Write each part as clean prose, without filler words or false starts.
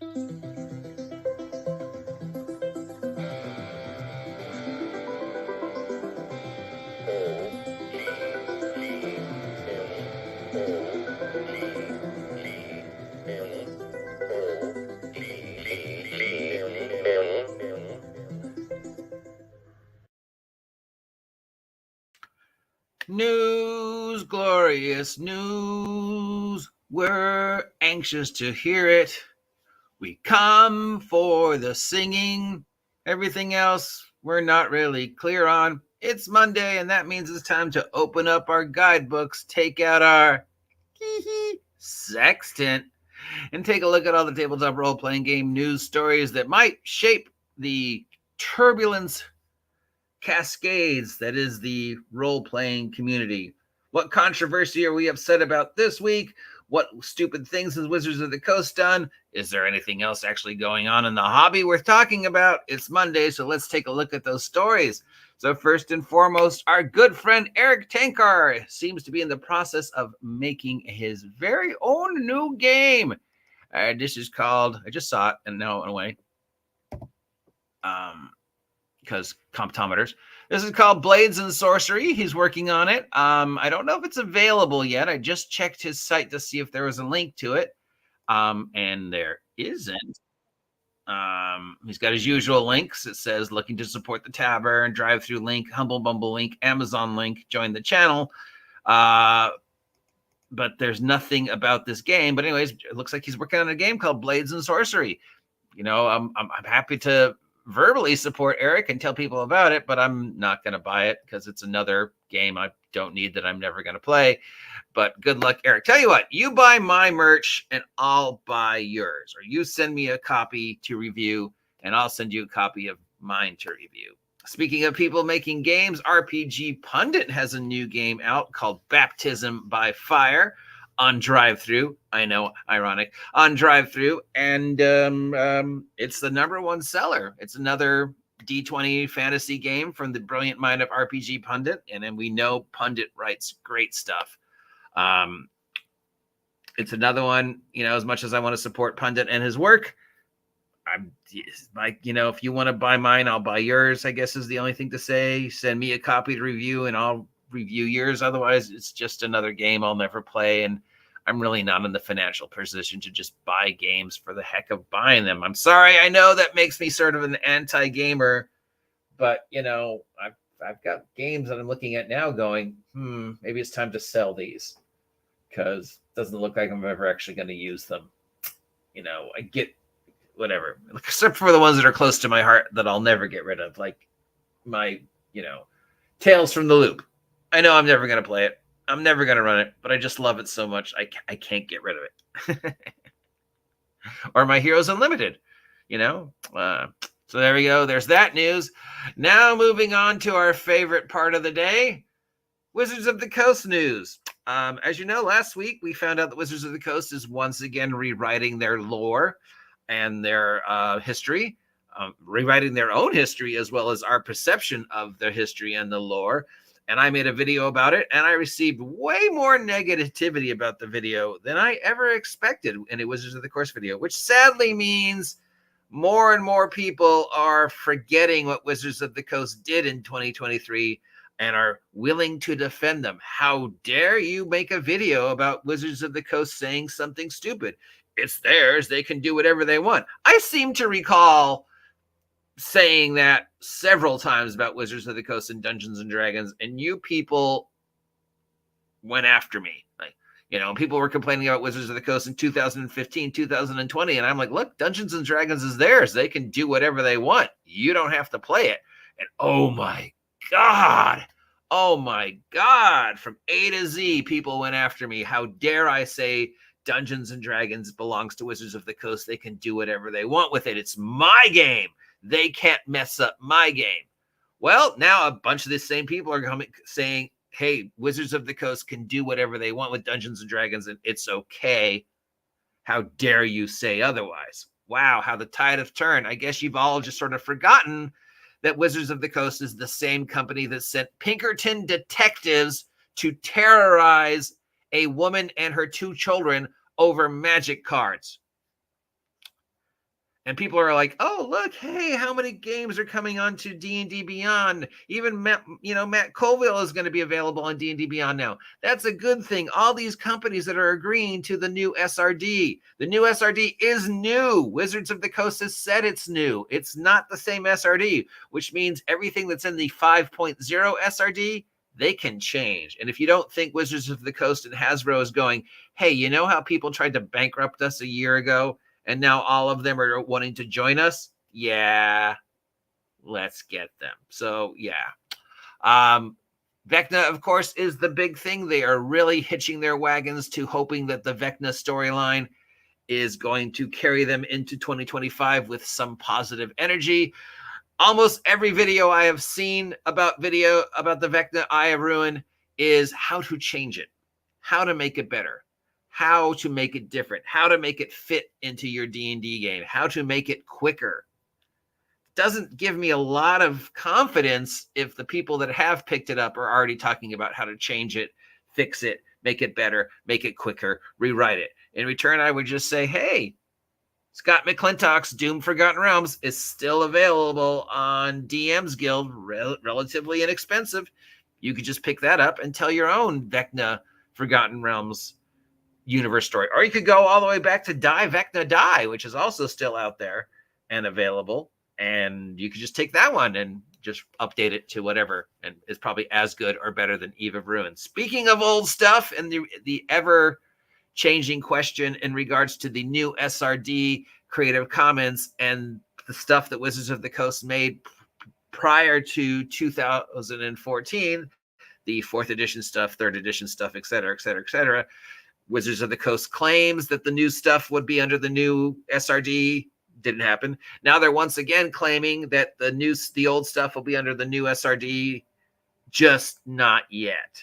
News, glorious news. We're anxious to hear it. We come for the singing. Everything else we're not really clear on. It's Monday, and that means it's time to open up our guidebooks, take out our sextant, and take a look at all the tabletop role-playing game news stories that might shape the turbulence cascades that is the role-playing community. What controversy are we upset about this week? What stupid things has Wizards of the Coast done? Is there anything else actually going on in the hobby worth talking about? It's Monday, so let's take a look at those stories. So first and foremost, our good friend Eric Tankar seems to be in the process of making his very own new game. This is called, I just saw it and now it went away. Because comptometers. This is called Blades and Sorcery. He's working on it. I don't know if it's available yet. I just checked his site to see if there was a link to it. And there isn't. He's got his usual links. It says looking to support the Tavern, Drive-Thru link, Humble Bumble link, Amazon link, join the channel. But there's nothing about this game. But anyways, it looks like he's working on a game called Blades and Sorcery. You know, I'm happy to verbally support Eric and tell people about it, but I'm not going to buy it because it's another game I don't need that I'm never going to play. But good luck, Eric. Tell you what, you buy my merch and I'll buy yours, or you send me a copy to review and I'll send you a copy of mine to review. Speaking of people making games, RPG Pundit has a new game out called Baptism by Fire on Drive-Thru. I know, ironic. On Drive-Thru, and it's the #1 seller. It's another D20 fantasy game from the brilliant mind of RPG Pundit, and then we know Pundit writes great stuff. It's another one, you know, as much as I want to support Pundit and his work, I'm like, you know, if you want to buy mine, I'll buy yours, I guess is the only thing to say. Send me a copy to review and I'll review yours. Otherwise, it's just another game I'll never play, and I'm really not in the financial position to just buy games for the heck of buying them. I'm sorry. I know that makes me sort of an anti-gamer, but, you know, I've got games that I'm looking at now going, maybe it's time to sell these because it doesn't look like I'm ever actually going to use them. You know, I get whatever, except for the ones that are close to my heart that I'll never get rid of, like my, you know, Tales from the Loop. I know I'm never going to play it. I'm never going to run it, but I just love it so much. I can't get rid of it. Or my Heroes Unlimited, you know? So there we go. There's that news. Now moving on to our favorite part of the day, Wizards of the Coast news. As you know, last week we found out that Wizards of the Coast is once again rewriting their lore and their history, rewriting their own history as well as our perception of their history and the lore. And I made a video about it, and I received way more negativity about the video than I ever expected in a Wizards of the Coast video, which sadly means more and more people are forgetting what Wizards of the Coast did in 2023 and are willing to defend them. How dare you make a video about Wizards of the Coast saying something stupid? It's theirs. They can do whatever they want. I seem to recall saying that several times about Wizards of the Coast and Dungeons and Dragons, and you people went after me. Like, you know, people were complaining about Wizards of the Coast in 2015, 2020, and I'm like, look, Dungeons and Dragons is theirs. They can do whatever they want. You don't have to play it. And oh my God, from A to Z, people went after me. How dare I say Dungeons and Dragons belongs to Wizards of the Coast? They can do whatever they want with it. It's my game. They can't mess up my game. Well, now a bunch of the same people are coming saying, hey, Wizards of the Coast can do whatever they want with Dungeons and Dragons, and it's okay. How dare you say otherwise? Wow, how the tide have turned. I guess you've all just sort of forgotten that Wizards of the Coast is the same company that sent Pinkerton detectives to terrorize a woman and her 2 children over magic cards. And people are like, "Oh, look, hey, how many games are coming on to D&D Beyond? Even Matt Colville is going to be available on D&D Beyond now. That's a good thing. All these companies that are agreeing to the new SRD. The new SRD is new. Wizards of the Coast has said it's new. It's not the same SRD, which means everything that's in the 5.0 SRD, they can change. And if you don't think Wizards of the Coast and Hasbro is going, hey, you know how people tried to bankrupt us a year ago? And now all of them are wanting to join us? Yeah, let's get them. So, yeah. Vecna, of course, is the big thing. They are really hitching their wagons to hoping that the Vecna storyline is going to carry them into 2025 with some positive energy. Almost every video I have seen about the Vecna Eye of Ruin is how to change it, how to make it better, how to make it different, how to make it fit into your D&D game, how to make it quicker. Doesn't give me a lot of confidence if the people that have picked it up are already talking about how to change it, fix it, make it better, make it quicker, rewrite it. In return, I would just say, hey, Scott McClintock's Doom Forgotten Realms is still available on DM's Guild, relatively inexpensive. You could just pick that up and tell your own Vecna Forgotten Realms universe story. Or you could go all the way back to Vecna Die, which is also still out there and available. And you could just take that one and just update it to whatever. And it's probably as good or better than Eve of Ruin. Speaking of old stuff and the ever changing question in regards to the new SRD Creative Commons and the stuff that Wizards of the Coast made prior to 2014, the 4th edition stuff, 3rd edition stuff, et cetera, et cetera, et cetera. Wizards of the Coast claims that the new stuff would be under the new SRD. Didn't happen. Now they're once again claiming that the old stuff will be under the new SRD, just not yet.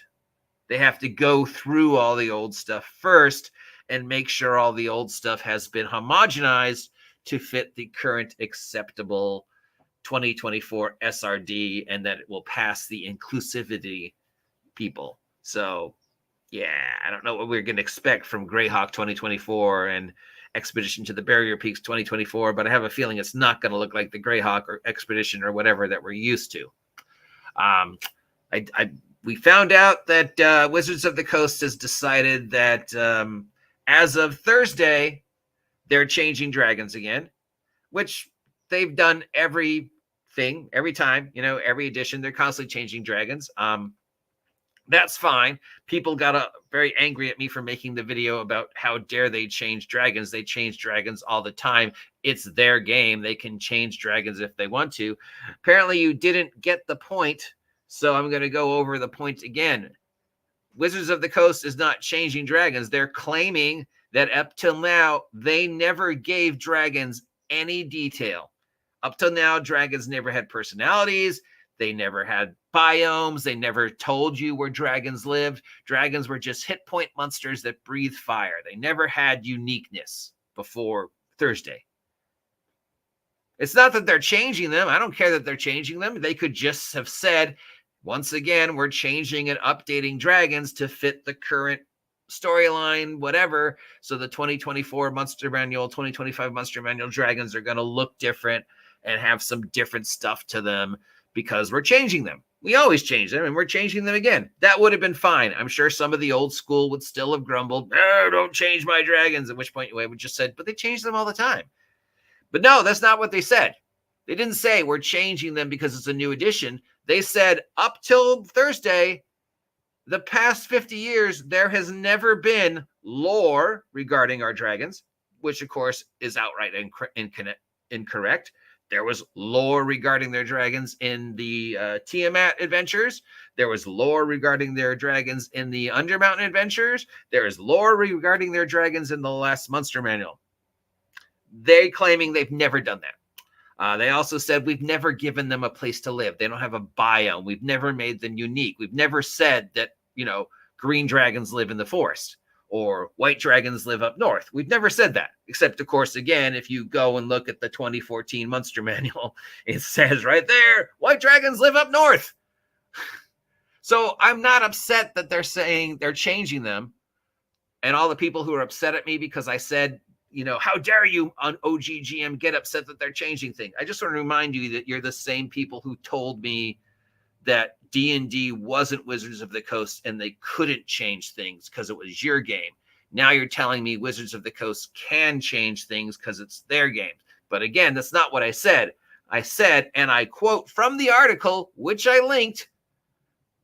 They have to go through all the old stuff first and make sure all the old stuff has been homogenized to fit the current acceptable 2024 SRD and that it will pass the inclusivity people. So, yeah, I don't know what we're going to expect from Greyhawk 2024 and Expedition to the Barrier Peaks 2024, but I have a feeling it's not going to look like the Greyhawk or Expedition or whatever that we're used to. We found out that Wizards of the Coast has decided that as of Thursday, they're changing dragons again, which they've done every time, every edition. They're constantly changing dragons. That's fine. People got very angry at me for making the video about how dare they change dragons. They change dragons all the time. It's their game. They can change dragons if they want to. Apparently, you didn't get the point. So I'm going to go over the point again. Wizards of the Coast is not changing dragons. They're claiming that up till now, they never gave dragons any detail. Up till now, dragons never had personalities. They never had biomes. They never told you where dragons lived. Dragons were just hit point monsters that breathe fire. They never had uniqueness before Thursday. It's not that they're changing them. I don't care that they're changing them. They could just have said, once again, we're changing and updating dragons to fit the current storyline, whatever. So the 2024 Monster Manual, 2025 Monster Manual dragons are going to look different and have some different stuff to them because we're changing them. We always change them, and we're changing them again. That would have been fine. I'm sure some of the old school would still have grumbled, "Oh, don't change my dragons," at which point you would just said, but they change them all the time. But no, that's not what they said. They didn't say we're changing them because it's a new edition. They said up till Thursday, the past 50 years, there has never been lore regarding our dragons, which of course is outright incorrect. There was lore regarding their dragons in the Tiamat adventures. There was lore regarding their dragons in the Undermountain adventures. There is lore regarding their dragons in the last Monster Manual. They claiming they've never done that. They also said we've never given them a place to live. They don't have a biome. We've never made them unique. We've never said that, green dragons live in the forest or white dragons live up north. We've never said that, except, of course, again, if you go and look at the 2014 Monster Manual, it says right there, white dragons live up north. So I'm not upset that they're saying they're changing them. And all the people who are upset at me because I said how dare you on OGGM get upset that they're changing things. I just want to remind you that you're the same people who told me that D&D wasn't Wizards of the Coast and they couldn't change things because it was your game. Now you're telling me Wizards of the Coast can change things because it's their game. But again, that's not what I said. I said, and I quote from the article, which I linked,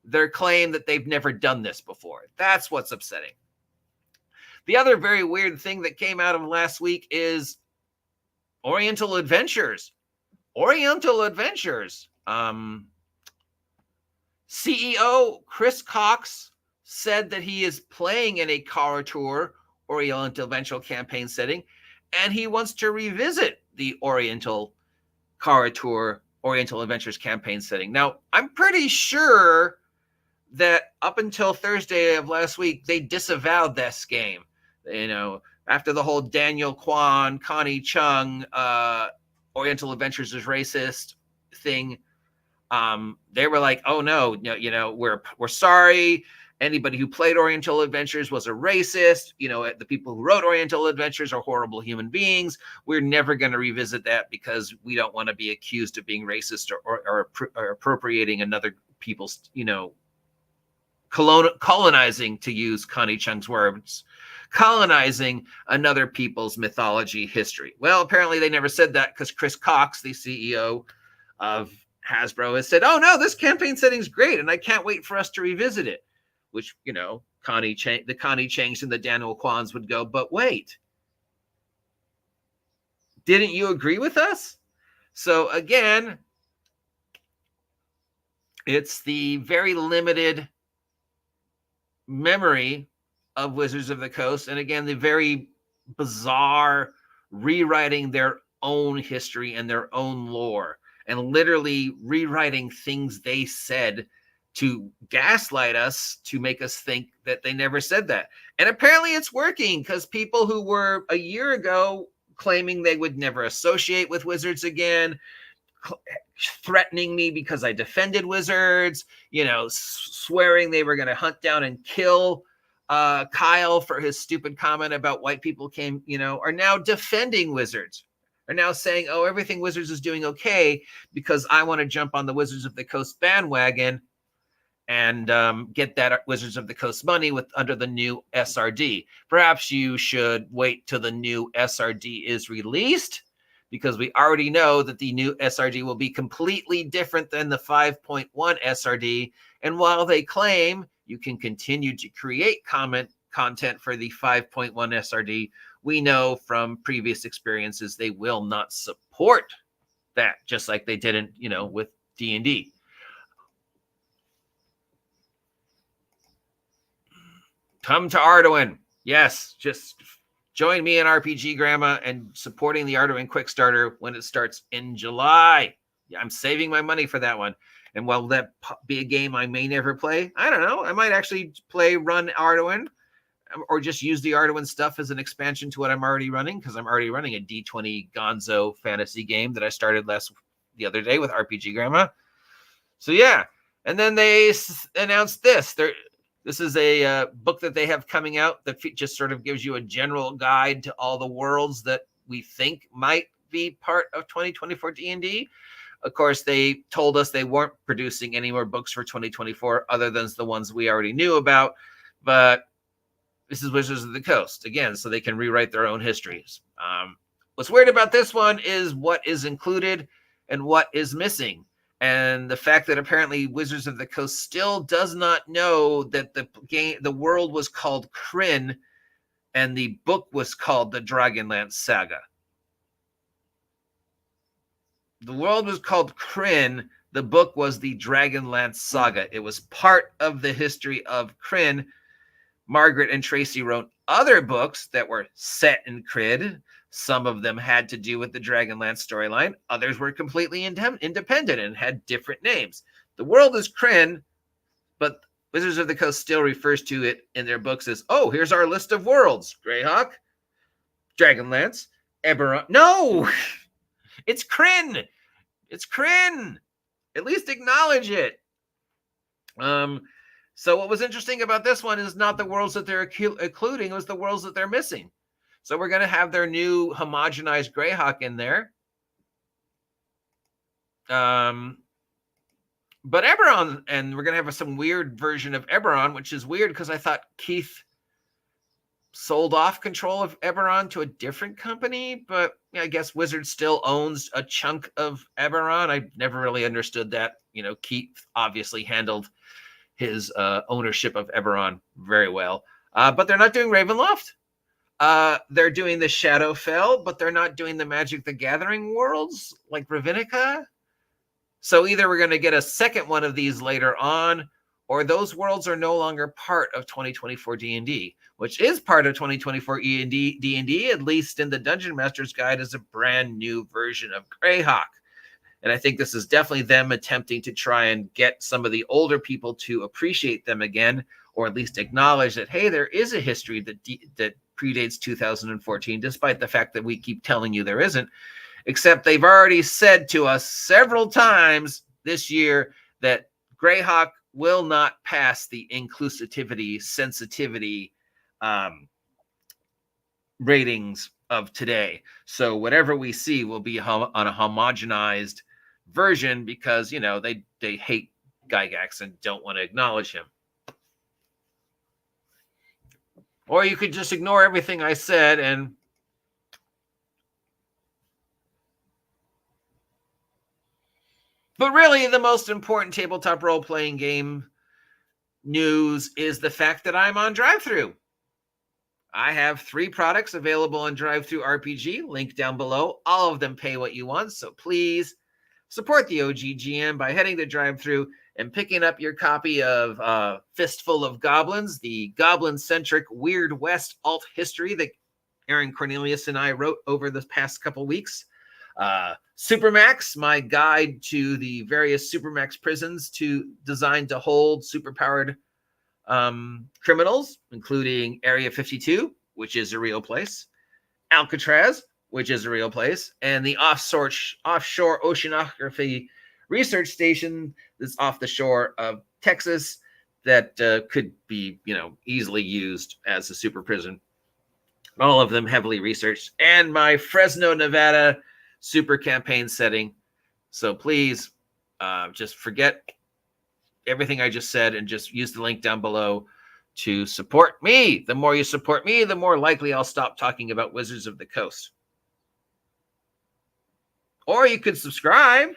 their claim that they've never done this before. That's what's upsetting. The other very weird thing that came out of last week is Oriental Adventures. Oriental Adventures. CEO Chris Cox said that he is playing in a Karatur Oriental Adventure campaign setting, and he wants to revisit the Oriental Karatur Oriental Adventures campaign setting. Now, I'm pretty sure that up until Thursday of last week, they disavowed this game. After the whole Daniel Kwan, Connie Chung, Oriental Adventures is racist thing, they were like, oh no, we're sorry. Anybody who played Oriental Adventures was a racist. The people who wrote Oriental Adventures are horrible human beings. We're never going to revisit that because we don't want to be accused of being racist or appropriating another people's, colonizing, to use Connie Chung's words, colonizing another people's mythology history. Well, apparently they never said that because Chris Cox, the CEO of Hasbro, has said, oh no, this campaign setting's great and I can't wait for us to revisit it. Which, the Connie Changs and the Daniel Kwans would go, but wait, didn't you agree with us? So again, it's the very limited memory of Wizards of the Coast. And again, the very bizarre rewriting their own history and their own lore and literally rewriting things they said to gaslight us, to make us think that they never said that. And apparently it's working because people who were a year ago claiming they would never associate with Wizards again, threatening me because I defended Wizards, swearing they were going to hunt down and kill Kyle for his stupid comment about white people are now defending Wizards, are now saying, oh, everything Wizards is doing okay because I want to jump on the Wizards of the Coast bandwagon and get that Wizards of the Coast money under the new SRD. Perhaps you should wait till the new SRD is released, because we already know that the new SRD will be completely different than the 5.1 SRD. And while they claim you can continue to create content for the 5.1 SRD, we know from previous experiences they will not support that, just like they didn't, with D&D. Come to Arduin. Yes, just join me in RPG Grandma and supporting the Arduin Quickstarter when it starts in July. Yeah, I'm saving my money for that one. And while that be a game I may never play, I don't know. I might actually run Arduin, or just use the Arduin stuff as an expansion to what I'm already running, because I'm already running a D20 Gonzo fantasy game that I started the other day with RPG Grandma. So yeah. And then they announced this. This is a book that they have coming out that just sort of gives you a general guide to all the worlds that we think might be part of 2024 D&D. Of course, they told us they weren't producing any more books for 2024 other than the ones we already knew about. But this is Wizards of the Coast, again, so they can rewrite their own histories. What's weird about this one is what is included and what is missing. And the fact that apparently Wizards of the Coast still does not know that the world was called Kryn and the book was called the Dragonlance Saga. The world was called Kryn. The book was the Dragonlance Saga. It was part of the history of Kryn. Margaret and Tracy wrote other books that were set in Kryn. Some of them had to do with the Dragonlance storyline. Others were completely independent and had different names. The world is Kryn, but Wizards of the Coast still refers to it in their books as, oh, here's our list of worlds. Greyhawk, Dragonlance, Eberron. No! It's Kryn! It's Kryn! At least acknowledge it. So what was interesting about this one is not the worlds that they're including, it was the worlds that they're missing. So we're going to have their new homogenized Greyhawk in there. But Eberron, and we're going to have some weird version of Eberron, which is weird because I thought Keith sold off control of Eberron to a different company, but I guess Wizards still owns a chunk of Eberron. I never really understood that. Keith obviously handled his ownership of Eberron very well. But they're not doing Ravenloft. They're doing the Shadowfell, but they're not doing the Magic the Gathering worlds like Ravenica. So either we're going to get a second one of these later on, or those worlds are no longer part of 2024 D&D, which is part of 2024 D&D, at least in the Dungeon Master's Guide, is a brand new version of Greyhawk. And I think this is definitely them attempting to try and get some of the older people to appreciate them again, or at least acknowledge that, hey, there is a history that predates 2014, despite the fact that we keep telling you there isn't. Except they've already said to us several times this year that Greyhawk will not pass the inclusivity, sensitivity ratings of today. So whatever we see will be on a homogenized version because, they hate Gygax and don't want to acknowledge him. Or you could just ignore everything I said and But really, the most important tabletop role-playing game news is the fact that I'm on Drivethrurpg. I have 3 products available on Drivethrurpg, link down below. All of them pay what you want, so please support the OGGM by heading to Drivethrurpg and picking up your copy of Fistful of Goblins, the goblin-centric Weird West alt history that Aaron Cornelius and I wrote over the past couple weeks. Supermax, my guide to the various Supermax prisons designed to hold superpowered criminals, including Area 52, which is a real place, Alcatraz, which is a real place, and the offshore oceanography research station that's off the shore of Texas that could be, easily used as a super prison. All of them heavily researched, and my Fresno, Nevada super campaign setting. So please just forget everything I just said and just use the link down below to support me. The more you support me, the more likely I'll stop talking about Wizards of the Coast. Or you could subscribe.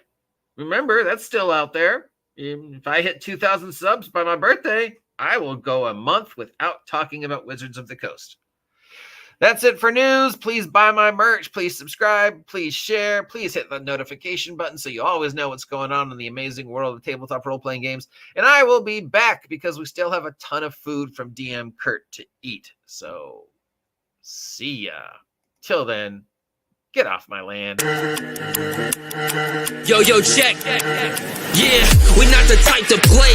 Remember, that's still out there. If I hit 2,000 subs by my birthday, I will go a month without talking about Wizards of the Coast. That's it for news. Please buy my merch. Please subscribe. Please share. Please hit the notification button so you always know what's going on in the amazing world of tabletop role-playing games. And I will be back because we still have a ton of food from DM Kurt to eat. So, see ya. Till then, get off my land. Yo, check. Yeah, we not the type to play.